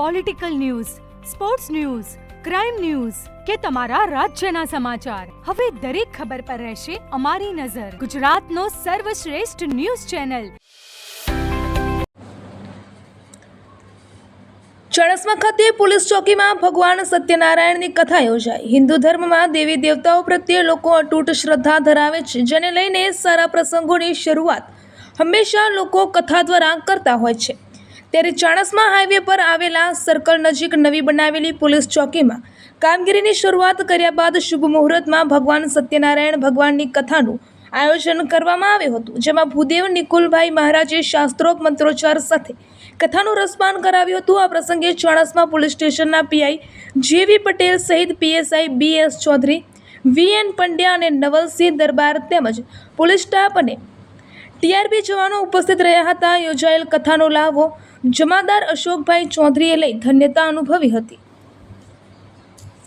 Political news, sports news, crime news કે તમારા રાજ્યના સમાચાર, હવે દરેક ખબર પર રહેશે અમારી નજર. ગુજરાતનો સર્વશ્રેષ્ઠ ન્યૂઝ ચેનલ. ચાણસ્મા ખાતે પોલીસ ચોકીમાં ભગવાન સત્યનારાયણની કથા યોજાઈ. હિન્દુ ધર્મમાં દેવી દેવતાઓ પ્રત્યે લોકો અતૂટ શ્રદ્ધા ધરાવે છે, જેને લઈને સારા પ્રસંગોની શરૂઆત હંમેશા લોકો કથા દ્વારા કરતા હોય છે. ત્યારે ચાણસ્મા હાઈવે પર આવેલા સર્કલ નજીક નવી બનાવેલી પોલીસ ચોકીમાં કામગીરીની શરૂઆત કર્યા બાદ શુભ મુહૂર્તમાં ભગવાન સત્યનારાયણ ભગવાનની કથાનું આયોજન કરવામાં આવ્યું હતું, જેમાં ભૂદેવ નિકુલભાઈ મહારાજે શાસ્ત્રોક્ત મંત્રોચ્ચાર સાથે કથાનું રસપાન કરાવ્યું હતું. આ પ્રસંગે ચાણસ્મા પોલીસ સ્ટેશનના પીઆઈ જેવી પટેલ સહિત PSI B S Chaudhary, V N Pandya અને નવલસિંહ દરબાર તેમજ પોલીસ સ્ટાફ અને ટીઆરપી જવાનો ઉપસ્થિત રહ્યા હતા. યોજાયેલ કથાનો લાભો જમાદાર અશોકભાઈ ચૌધરીએ લઈ ધન્યતા અનુભવી હતી.